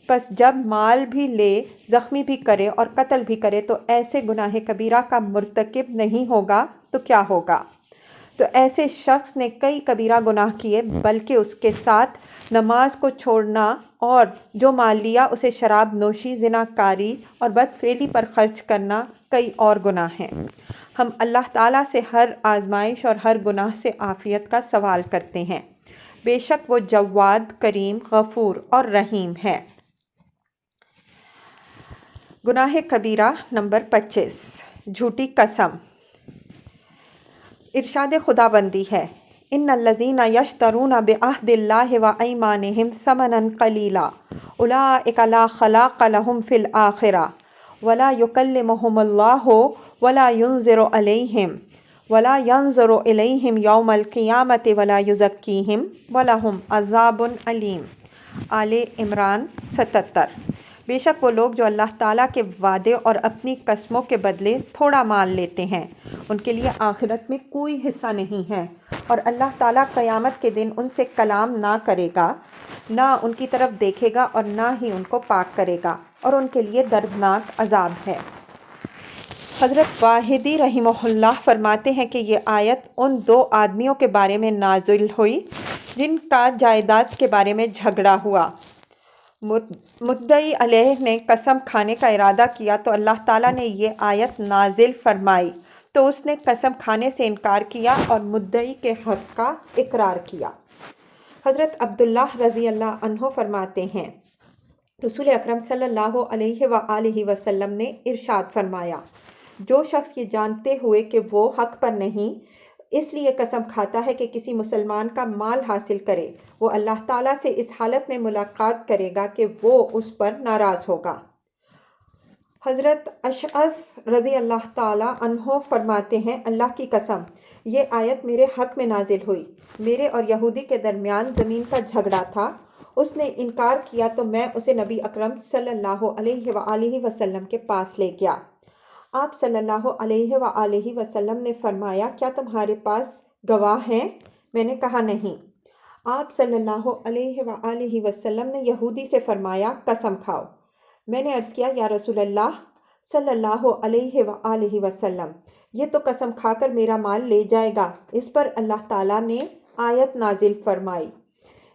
پس جب مال بھی لے، زخمی بھی کرے اور قتل بھی کرے تو ایسے گناہ کبیرہ کا مرتکب نہیں ہوگا تو کیا ہوگا؟ تو ایسے شخص نے کئی کبیرہ گناہ کیے، بلکہ اس کے ساتھ نماز کو چھوڑنا اور جو مال لیا اسے شراب نوشی، زناکاری اور بدفعلی پر خرچ کرنا کئی اور گناہ ہیں۔ ہم اللہ تعالیٰ سے ہر آزمائش اور ہر گناہ سے عافیت کا سوال کرتے ہیں، بے شک وہ جواد، کریم، غفور اور رحیم ہے۔ گناہ کبیرہ نمبر 25، جھوٹی قسم۔ ارشاد خداوندی ہے: ان الذین یشترون بعہد اللہ وایمانہم ثمنا قلیلا اولئک لا خلاق لہم فی الآخرہ ولا یکلمہم اللہ ولا ینظر الیہم یوم القیامۃ ولا یزکیہم ولہم عذاب علیم۔ آل عمران 77۔ بے شک وہ لوگ جو اللہ تعالیٰ کے وعدے اور اپنی قسموں کے بدلے تھوڑا مال لیتے ہیں، ان کے لیے آخرت میں کوئی حصہ نہیں ہے، اور اللہ تعالیٰ قیامت کے دن ان سے کلام نہ کرے گا، نہ ان کی طرف دیکھے گا اور نہ ہی ان کو پاک کرے گا، اور ان کے لیے دردناک عذاب ہے۔ حضرت واحدی رحمہ اللہ فرماتے ہیں کہ یہ آیت ان دو آدمیوں کے بارے میں نازل ہوئی جن کا جائیداد کے بارے میں جھگڑا ہوا۔ مدعی علیہ نے قسم کھانے کا ارادہ کیا تو اللہ تعالیٰ نے یہ آیت نازل فرمائی تو اس نے قسم کھانے سے انکار کیا اور مدعی کے حق کا اقرار کیا۔ حضرت عبداللہ رضی اللہ عنہ فرماتے ہیں، رسول اکرم صلی اللہ علیہ وآلہ وسلم نے ارشاد فرمایا، جو شخص یہ جانتے ہوئے کہ وہ حق پر نہیں، اس لیے قسم کھاتا ہے کہ کسی مسلمان کا مال حاصل کرے، وہ اللہ تعالیٰ سے اس حالت میں ملاقات کرے گا کہ وہ اس پر ناراض ہوگا۔ حضرت اشعث رضی اللہ تعالیٰ عنہ فرماتے ہیں، اللہ کی قسم، یہ آیت میرے حق میں نازل ہوئی۔ میرے اور یہودی کے درمیان زمین کا جھگڑا تھا، اس نے انکار کیا تو میں اسے نبی اکرم صلی اللہ علیہ وآلہ وسلم کے پاس لے گیا۔ آپ صلی اللہ علیہ وآلہ وسلم نے فرمایا، کیا تمہارے پاس گواہ ہیں؟ میں نے کہا نہیں۔ آپ صلی اللہ علیہ وآلہ وسلم نے یہودی سے فرمایا، قسم کھاؤ۔ میں نے عرض کیا، یا رسول اللہ صلی اللہ علیہ وآلہ وسلم، یہ تو قسم کھا کر میرا مال لے جائے گا۔ اس پر اللہ تعالیٰ نے آیت نازل فرمائی،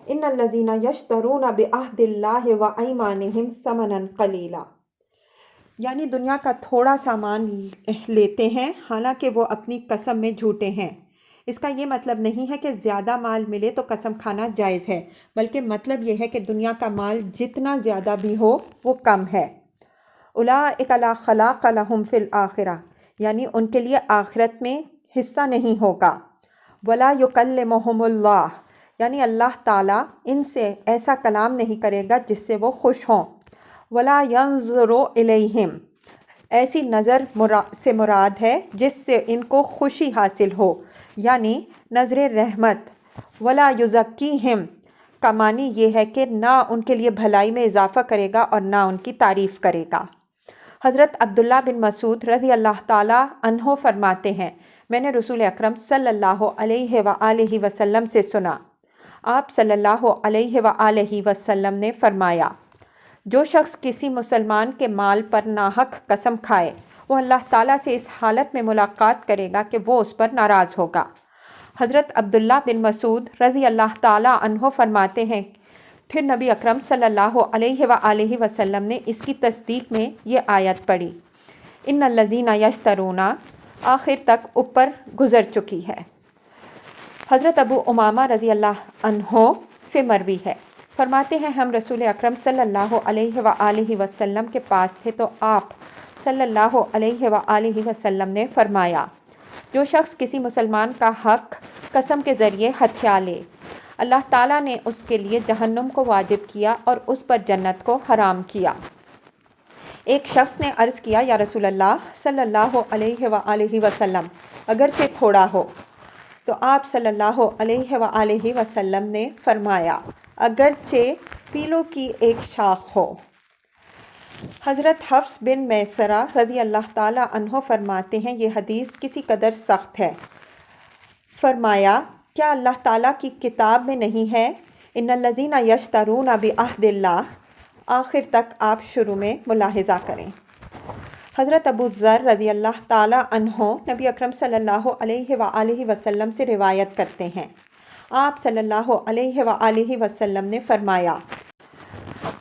ان الذین یشترون بعہد اللہ وایمانہم ثمنا قلیلا، یعنی دنیا کا تھوڑا سامان لیتے ہیں حالانکہ وہ اپنی قسم میں جھوٹے ہیں۔ اس کا یہ مطلب نہیں ہے کہ زیادہ مال ملے تو قسم کھانا جائز ہے، بلکہ مطلب یہ ہے کہ دنیا کا مال جتنا زیادہ بھی ہو وہ کم ہے۔ اولئک لا خلاق لہم فی الآخرہ، یعنی ان کے لیے آخرت میں حصہ نہیں ہوگا۔ ولا یکلمہم اللہ، یعنی اللہ تعالیٰ ان سے ایسا کلام نہیں کرے گا جس سے وہ خوش ہوں۔ ولا ینظر الیہم، ایسی نظر سے مراد ہے جس سے ان کو خوشی حاصل ہو، یعنی نظر رحمت۔ ولا یزکیہم کا معنی یہ ہے کہ نہ ان کے لیے بھلائی میں اضافہ کرے گا اور نہ ان کی تعریف کرے گا۔ حضرت عبداللہ بن مسعود رضی اللہ تعالیٰ عنہ فرماتے ہیں، میں نے رسول اکرم صلی اللہ علیہ وآلہ وسلم سے سنا، آپ صلی اللہ علیہ وآلہ وسلم نے فرمایا، جو شخص کسی مسلمان کے مال پر ناحق قسم کھائے، وہ اللہ تعالیٰ سے اس حالت میں ملاقات کرے گا کہ وہ اس پر ناراض ہوگا۔ حضرت عبداللہ بن مسعود رضی اللہ تعالیٰ عنہ فرماتے ہیں، پھر نبی اکرم صلی اللہ علیہ وآلہ وسلم نے اس کی تصدیق میں یہ آیت پڑھی، ان الذین یشترون، آخر تک اوپر گزر چکی ہے۔ حضرت ابو امامہ رضی اللہ عنہ سے مروی ہے، فرماتے ہیں، ہم رسول اکرم صلی اللہ علیہ وآلہ وسلم کے پاس تھے تو آپ صلی اللہ علیہ وآلہ وسلم نے فرمایا، جو شخص کسی مسلمان کا حق قسم کے ذریعے ہتھیا لے، اللہ تعالیٰ نے اس کے لیے جہنم کو واجب کیا اور اس پر جنت کو حرام کیا۔ ایک شخص نے عرض کیا یا رسول اللہ صلی اللہ علیہ وآلہ وسلم اگرچہ تھوڑا ہو، تو آپ صلی اللہ علیہ وآلہ وسلم نے فرمایا اگرچہ پیلوں کی ایک شاخ ہو۔ حضرت حفص بن میسرہ رضی اللہ تعالیٰ عنہ فرماتے ہیں یہ حدیث کسی قدر سخت ہے۔ فرمایا کیا اللہ تعالیٰ کی کتاب میں نہیں ہے ان الذین یشترون بعہد اللہ، آخر تک آپ شروع میں ملاحظہ کریں۔ حضرت ابو ذر رضی اللہ تعالیٰ عنہ نبی اکرم صلی اللہ علیہ وآلہ وسلم سے روایت کرتے ہیں، آپ صلی اللہ علیہ وآلہ وسلم نے فرمایا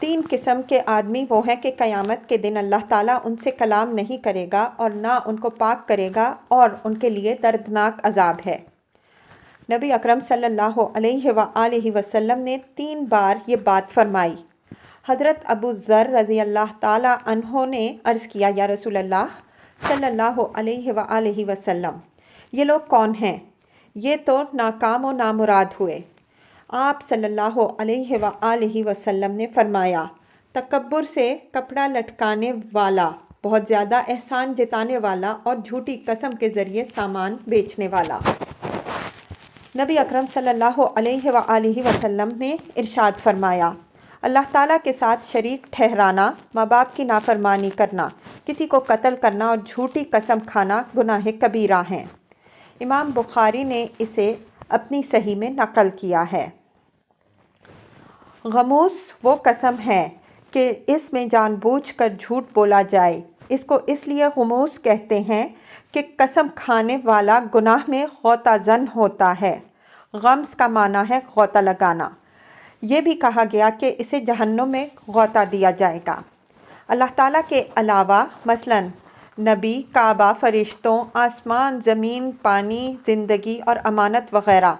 3 قسم کے آدمی وہ ہیں کہ قیامت کے دن اللہ تعالیٰ ان سے کلام نہیں کرے گا اور نہ ان کو پاک کرے گا اور ان کے لیے دردناک عذاب ہے۔ نبی اکرم صلی اللہ علیہ وآلہ وسلم نے 3 بار یہ بات فرمائی۔ حضرت ابو ذر رضی اللہ تعالیٰ عنہ نے عرض کیا یا رسول اللہ صلی اللہ علیہ وآلہ وسلم یہ لوگ کون ہیں؟ یہ تو ناکام و نامراد ہوئے۔ آپ صلی اللہ علیہ وآلہ وسلم نے فرمایا تکبر سے کپڑا لٹکانے والا، بہت زیادہ احسان جتانے والا اور جھوٹی قسم کے ذریعے سامان بیچنے والا۔ نبی اکرم صلی اللہ علیہ وآلہ وسلم نے ارشاد فرمایا اللہ تعالیٰ کے ساتھ شریک ٹھہرانا، ماں باپ کی نافرمانی کرنا، کسی کو قتل کرنا اور جھوٹی قسم کھانا گناہ کبیرہ ہیں۔ امام بخاری نے اسے اپنی صحیح میں نقل کیا ہے۔ غموس وہ قسم ہے کہ اس میں جان بوجھ کر جھوٹ بولا جائے۔ اس کو اس لیے غموس کہتے ہیں کہ قسم کھانے والا گناہ میں غوطہ زن ہوتا ہے۔ غمس کا معنی ہے غوطہ لگانا۔ یہ بھی کہا گیا کہ اسے جہنم میں غوطہ دیا جائے گا۔ اللہ تعالیٰ کے علاوہ مثلاً نبی، کعبہ، فرشتوں، آسمان، زمین، پانی، زندگی اور امانت وغیرہ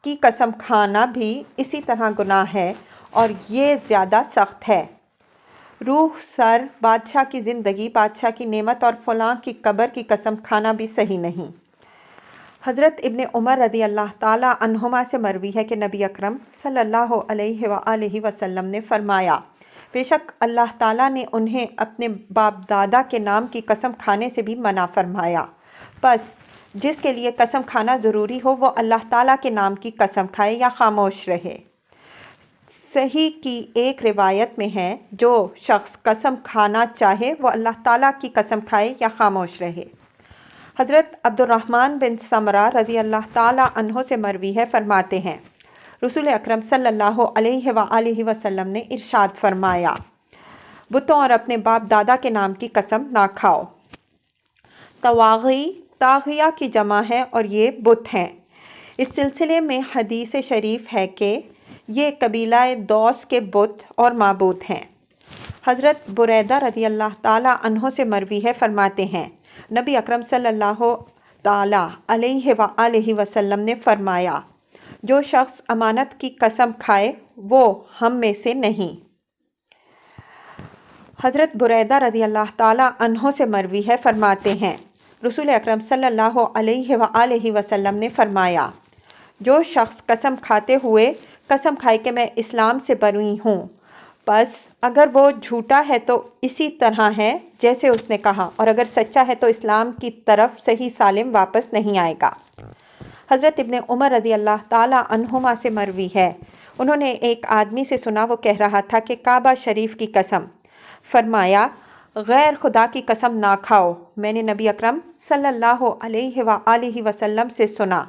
کی قسم کھانا بھی اسی طرح گناہ ہے اور یہ زیادہ سخت ہے۔ روح، سر، بادشاہ کی زندگی، بادشاہ کی نعمت اور فلاں کی قبر کی قسم کھانا بھی صحیح نہیں۔ حضرت ابن عمر رضی اللہ تعالیٰ عنہما سے مروی ہے کہ نبی اکرم صلی اللہ علیہ وآلہ وسلم نے فرمایا بے شک اللہ تعالیٰ نے انہیں اپنے باپ دادا کے نام کی قسم کھانے سے بھی منع فرمایا، بس جس کے لیے قسم کھانا ضروری ہو وہ اللہ تعالیٰ کے نام کی قسم کھائے یا خاموش رہے۔ صحیح کی ایک روایت میں ہے جو شخص قسم کھانا چاہے وہ اللہ تعالیٰ کی قسم کھائے یا خاموش رہے۔ حضرت عبد الرحمن بن سمرہ رضی اللہ تعالیٰ عنہ سے مروی ہے، فرماتے ہیں رسول اکرم صلی اللہ علیہ وآلہ وسلم نے ارشاد فرمایا بتوں اور اپنے باپ دادا کے نام کی قسم نہ کھاؤ۔ تواغی طاغیہ کی جمع ہے اور یہ بت ہیں۔ اس سلسلے میں حدیث شریف ہے کہ یہ قبیلہ دوس کے بت اور معبود ہیں۔ حضرت بریدہ رضی اللہ تعالیٰ عنہ سے مروی ہے، فرماتے ہیں نبی اکرم صلی اللہ تعالیٰ علیہ وآلہ وسلم نے فرمایا جو شخص امانت کی قسم کھائے وہ ہم میں سے نہیں۔ حضرت بریدہ رضی اللہ تعالیٰ عنہ سے مروی ہے، فرماتے ہیں رسول اکرم صلی اللہ علیہ وآلہ وسلم نے فرمایا جو شخص قسم کھاتے ہوئے قسم کھائے کہ میں اسلام سے بری ہوں، بس اگر وہ جھوٹا ہے تو اسی طرح ہے جیسے اس نے کہا، اور اگر سچا ہے تو اسلام کی طرف صحیح سالم واپس نہیں آئے گا۔ حضرت ابن عمر رضی اللہ تعالیٰ عنہما سے مروی ہے، انہوں نے ایک آدمی سے سنا وہ کہہ رہا تھا کہ کعبہ شریف کی قسم، فرمایا غیر خدا کی قسم نہ کھاؤ۔ میں نے نبی اکرم صلی اللہ علیہ وآلہ وسلم سے سنا،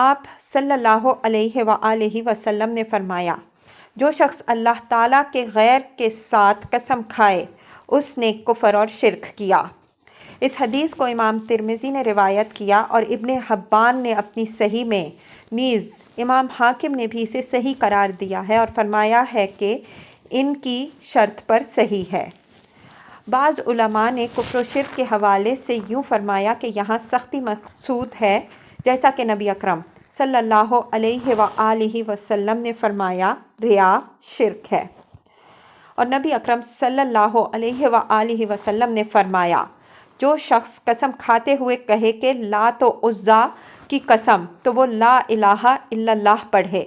آپ صلی اللہ علیہ وآلہ وسلم نے فرمایا جو شخص اللہ تعالیٰ کے غیر کے ساتھ قسم کھائے اس نے کفر اور شرک کیا۔ اس حدیث کو امام ترمذی نے روایت کیا اور ابن حبان نے اپنی صحیح میں، نیز امام حاکم نے بھی اسے صحیح قرار دیا ہے اور فرمایا ہے کہ ان کی شرط پر صحیح ہے۔ بعض علماء نے کفر و شرک کے حوالے سے یوں فرمایا کہ یہاں سختی مقصود ہے، جیسا کہ نبی اکرم صلی اللہ علیہ وآلہ وسلم نے فرمایا ریا شرک ہے، اور نبی اکرم صلی اللہ علیہ وآلہ وسلم نے فرمایا جو شخص قسم کھاتے ہوئے کہے کہ لات و عزیٰ کی قسم تو وہ لا الہ الا اللہ پڑھے۔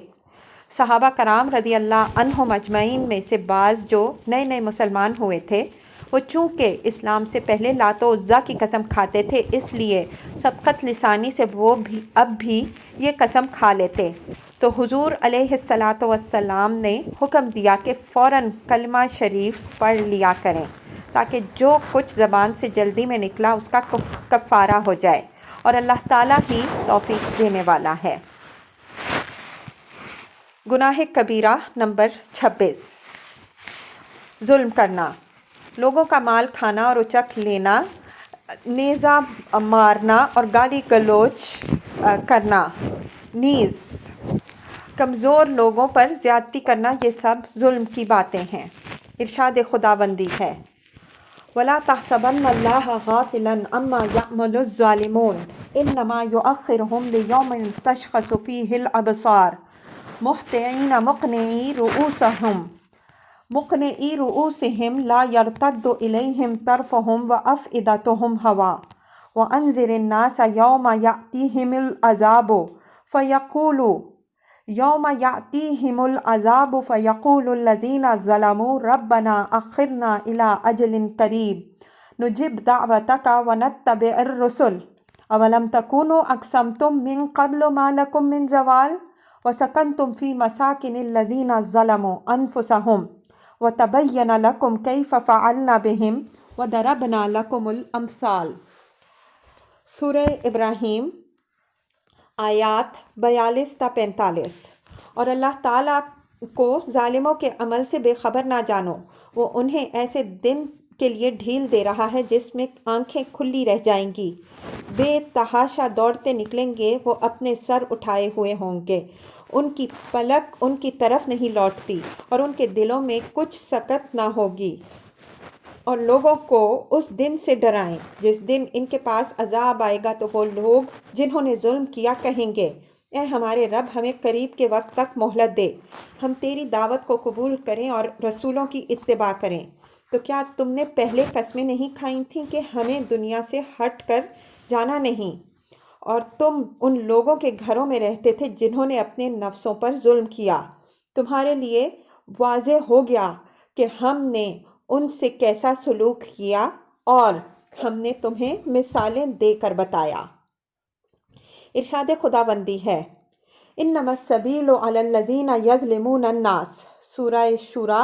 صحابہ کرام رضی اللہ عنہم اجمعین میں سے بعض جو نئے نئے مسلمان ہوئے تھے، وہ چونکہ اسلام سے پہلے لات و عزیٰ کی قسم کھاتے تھے، اس لیے سبقت لسانی سے وہ اب بھی یہ قسم کھا لیتے، تو حضور علیہ الصلاۃ والسلام نے حکم دیا کہ فوراً کلمہ شریف پڑھ لیا کریں، تاکہ جو کچھ زبان سے جلدی میں نکلا اس کا کفارہ ہو جائے، اور اللہ تعالیٰ ہی توفیق دینے والا ہے۔ گناہ کبیرہ نمبر 26، ظلم کرنا، لوگوں کا مال کھانا اور اچک لینا، نیزہ مارنا اور گالی گلوچ کرنا، نیز کمزور لوگوں پر زیادتی کرنا، یہ سب ظلم کی باتیں ہیں۔ ارشاد خداوندی ہے، وَلَا تَحْسَبَنَّ اللَّهَ غَافِلًا عَمَّا يَعْمَلُ الظَّالِمُونَ إِنَّمَا يُؤَخِّرُهُمْ لِيَوْمٍ تَشْخَصُ فِيهِ الْأَبْصَارُ مُهْطِعِينَ مُقْنِعِي رُءُوسِهِمْ لَا يَرْتَدُّ إِلَيْهِمْ طَرْفُهُمْ وَأَفْئِدَتُهُمْ هَوَاءٌ وَأَنذِرِ النَّاسَ يَوْمَ يَأْتِيهِمُ الْعَذَابُ فَيَقُولُ الَّذِينَ ظَلَمُوا رَبَّنَا أَخِّرْنَا إِلَىٰ أَجَلٍ قَرِيبٍ نُجِبْ دَعْوَتَكَ وَنَتَّبِعِ الرُّسُلَ أَوَلَمْ تَكُونُوا أَقْسَمْتُم مِّن قَبْلُ مَا لَكُم مِّن زَوَالٍ وَسَكَنْتُمْ فِي مَسَاكِنِ الَّذِينَ ظَلَمُوا أَنفُسَهُمْ وَتَبَيَّنَ لَكُمْ كَيْفَ فَعَلْنَا بِهِمْ وَضَرَبْنَا لَكُمُ الْأَمْثَالَ۔ سورہ ابراہیم آیات 42 تا 45۔ اور اللہ تعالیٰ کو ظالموں کے عمل سے بے خبر نہ جانو، وہ انہیں ایسے دن کے لیے ڈھیل دے رہا ہے جس میں آنکھیں کھلی رہ جائیں گی، بے تحاشا دوڑتے نکلیں گے، وہ اپنے سر اٹھائے ہوئے ہوں گے، ان کی پلک ان کی طرف نہیں لوٹتی، اور ان کے دلوں میں کچھ سکت نہ ہوگی۔ اور لوگوں کو اس دن سے ڈرائیں جس دن ان کے پاس عذاب آئے گا، تو وہ لوگ جنہوں نے ظلم کیا کہیں گے، اے ہمارے رب، ہمیں قریب کے وقت تک مہلت دے، ہم تیری دعوت کو قبول کریں اور رسولوں کی اتباع کریں۔ تو کیا تم نے پہلے قسمیں نہیں کھائی تھیں کہ ہمیں دنیا سے ہٹ کر جانا نہیں، اور تم ان لوگوں کے گھروں میں رہتے تھے جنہوں نے اپنے نفسوں پر ظلم کیا؟ تمہارے لیے واضح ہو گیا کہ ہم نے ان سے کیسا سلوک کیا، اور ہم نے تمہیں مثالیں دے کر بتایا۔ ارشاد خداوندی ہے، انما السبیل علی الذین یظلمون الناس، سورہ شورى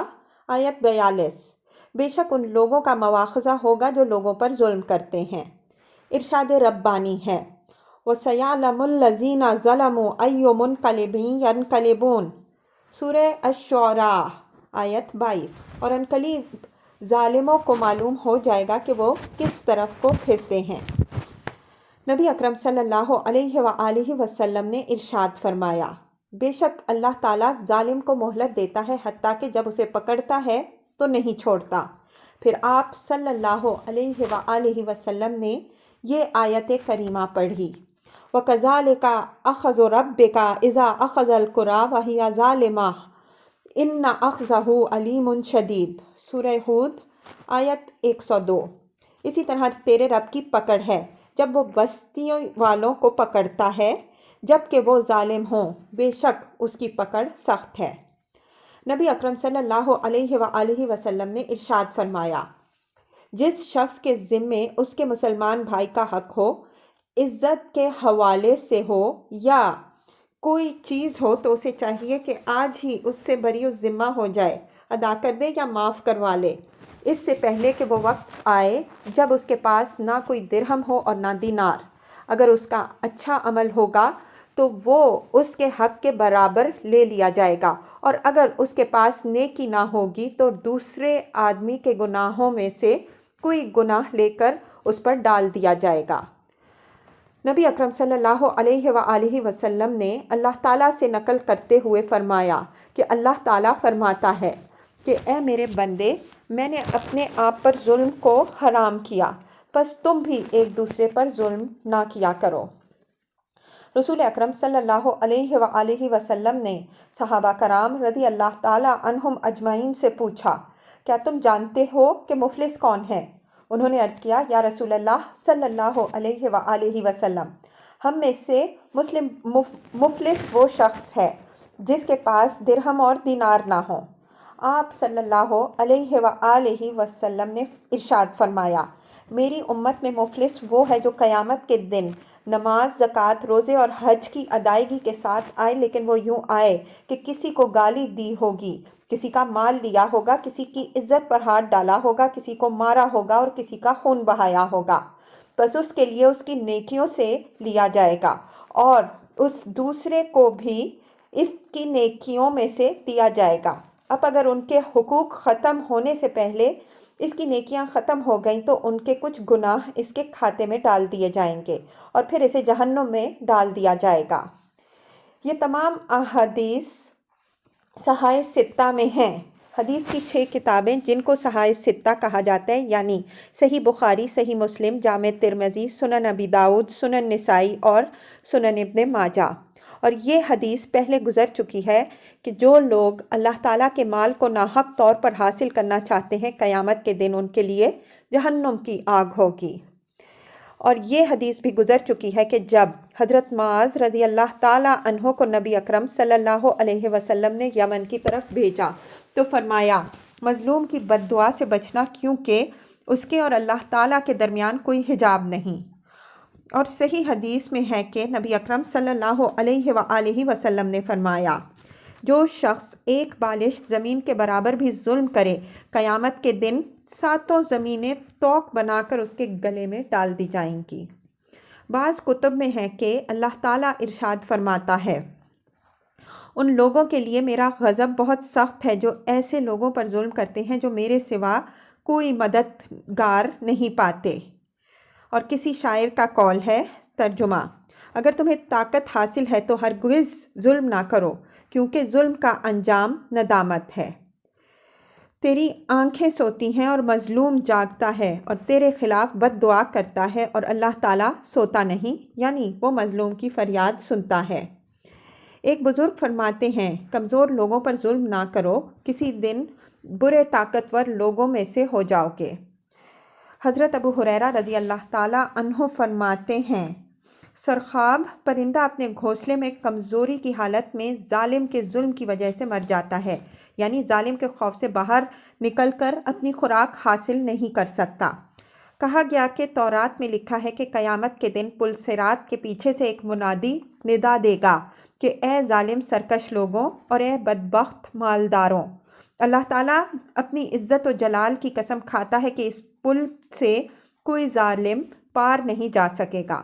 آیت 42۔ بے شک ان لوگوں کا مواخذہ ہوگا جو لوگوں پر ظلم کرتے ہیں۔ ارشاد ربانی ہے، وَسَيَعْلَمُ الَّذِينَ ظَلَمُوا أَيُّ مُنقَلِبٍ يَنقَلِبُونَ، سورہ الشعراء آیت 22۔ اور ان قریب ظالموں کو معلوم ہو جائے گا کہ وہ کس طرف کو پھرتے ہیں۔ نبی اکرم صلی اللہ علیہ وآلہ وسلم نے ارشاد فرمایا، بے شک اللہ تعالیٰ ظالم کو مہلت دیتا ہے حتیٰ کہ جب اسے پکڑتا ہے تو نہیں چھوڑتا۔ پھر آپ صلی اللہ علیہ وآلہ وسلم نے یہ آیت کریمہ پڑھی، وَكَذَلِكَ أَخْذُ رَبِّكَ إِذَا أَخَذَ الْقُرَىٰ وَهِيَ ظَالِمَةٌ إِنَّ أَخْذَهُ عَلِيمٌ شَدِيدٌ، سورہ ہود آیت 102۔ اسی طرح تیرے رب کی پکڑ ہے جب وہ بستیوں والوں کو پکڑتا ہے جب کہ وہ ظالم ہوں، بے شک اس کی پکڑ سخت ہے۔ نبی اکرم صلی اللہ علیہ وآلہ وسلم نے ارشاد فرمایا، جس شخص کے ذمے اس کے مسلمان بھائی کا حق ہو، عزت کے حوالے سے ہو یا کوئی چیز ہو، تو اسے چاہیے کہ آج ہی اس سے بری الذمہ ہو جائے، ادا کر دے یا معاف کروا لے، اس سے پہلے کہ وہ وقت آئے جب اس کے پاس نہ کوئی درہم ہو اور نہ دینار۔ اگر اس کا اچھا عمل ہوگا تو وہ اس کے حق کے برابر لے لیا جائے گا، اور اگر اس کے پاس نیکی نہ ہوگی تو دوسرے آدمی کے گناہوں میں سے کوئی گناہ لے کر اس پر ڈال دیا جائے گا۔ نبی اکرم صلی اللہ علیہ وآلہ وسلم نے اللہ تعالیٰ سے نقل کرتے ہوئے فرمایا کہ اللہ تعالیٰ فرماتا ہے کہ اے میرے بندے، میں نے اپنے آپ پر ظلم کو حرام کیا، پس تم بھی ایک دوسرے پر ظلم نہ کیا کرو۔ رسول اکرم صلی اللہ علیہ وآلہ وسلم نے صحابہ کرام رضی اللہ تعالیٰ عنہم اجمعین سے پوچھا، کیا تم جانتے ہو کہ مفلس کون ہے؟ انہوں نے عرض کیا، یا رسول اللہ صلی اللہ علیہ وآلہ وسلم، ہم میں سے مفلس وہ شخص ہے جس کے پاس درہم اور دینار نہ ہوں۔ آپ صلی اللہ علیہ وآلہ وسلم نے ارشاد فرمایا، میری امت میں مفلس وہ ہے جو قیامت کے دن نماز، زکوٰۃ، روزے اور حج کی ادائیگی کے ساتھ آئے، لیکن وہ یوں آئے کہ کسی کو گالی دی ہوگی، کسی کا مال لیا ہوگا، کسی کی عزت پر ہاتھ ڈالا ہوگا، کسی کو مارا ہوگا اور کسی کا خون بہایا ہوگا، بس اس کے لیے اس کی نیکیوں سے لیا جائے گا اور اس دوسرے کو بھی اس کی نیکیوں میں سے دیا جائے گا۔ اب اگر ان کے حقوق ختم ہونے سے پہلے اس کی نیکیاں ختم ہو گئیں تو ان کے کچھ گناہ اس کے کھاتے میں ڈال دیے جائیں گے اور پھر اسے جہنم میں ڈال دیا جائے گا۔ یہ تمام احادیث صحائح ستہ میں ہیں۔ حدیث کی 6 کتابیں جن کو صحائح ستہ کہا جاتا ہے، یعنی صحیح بخاری، صحیح مسلم، جامع ترمذی، سنن ابی داؤد، سنن نسائی اور سنن ابن ماجہ۔ اور یہ حدیث پہلے گزر چکی ہے کہ جو لوگ اللہ تعالیٰ کے مال کو ناحق طور پر حاصل کرنا چاہتے ہیں، قیامت کے دن ان کے لیے جہنم کی آگ ہوگی۔ اور یہ حدیث بھی گزر چکی ہے کہ جب حضرت معاذ رضی اللہ تعالیٰ عنہ کو نبی اکرم صلی اللہ علیہ وسلم نے یمن کی طرف بھیجا تو فرمایا، مظلوم کی بد دعا سے بچنا، کیونکہ اس کے اور اللہ تعالیٰ کے درمیان کوئی حجاب نہیں۔ اور صحیح حدیث میں ہے کہ نبی اکرم صلی اللہ علیہ وآلہ وسلم نے فرمایا، جو شخص ایک بالشت زمین کے برابر بھی ظلم کرے، قیامت کے دن 7 زمینیں توق بنا کر اس کے گلے میں ڈال دی جائیں گی۔ بعض کتب میں ہے کہ اللہ تعالیٰ ارشاد فرماتا ہے، ان لوگوں کے لیے میرا غضب بہت سخت ہے جو ایسے لوگوں پر ظلم کرتے ہیں جو میرے سوا کوئی مددگار نہیں پاتے۔ اور کسی شاعر کا قول ہے، ترجمہ، اگر تمہیں طاقت حاصل ہے تو ہرگز ظلم نہ کرو، کیونکہ ظلم کا انجام ندامت ہے۔ تیری آنکھیں سوتی ہیں اور مظلوم جاگتا ہے اور تیرے خلاف بد دعا کرتا ہے، اور اللہ تعالیٰ سوتا نہیں، یعنی وہ مظلوم کی فریاد سنتا ہے۔ ایک بزرگ فرماتے ہیں، کمزور لوگوں پر ظلم نہ کرو، کسی دن برے طاقتور لوگوں میں سے ہو جاؤ گے۔ حضرت ابو ہریرہ رضی اللہ تعالیٰ عنہ فرماتے ہیں، سرخاب پرندہ اپنے گھونسلے میں کمزوری کی حالت میں ظالم کے ظلم کی وجہ سے مر جاتا ہے، یعنی ظالم کے خوف سے باہر نکل کر اپنی خوراک حاصل نہیں کر سکتا۔ کہا گیا کہ تورات میں لکھا ہے کہ قیامت کے دن پل صراط کے پیچھے سے ایک منادی ندا دے گا کہ اے ظالم سرکش لوگوں اور اے بدبخت مالداروں، اللہ تعالیٰ اپنی عزت و جلال کی قسم کھاتا ہے کہ اس پل سے کوئی ظالم پار نہیں جا سکے گا۔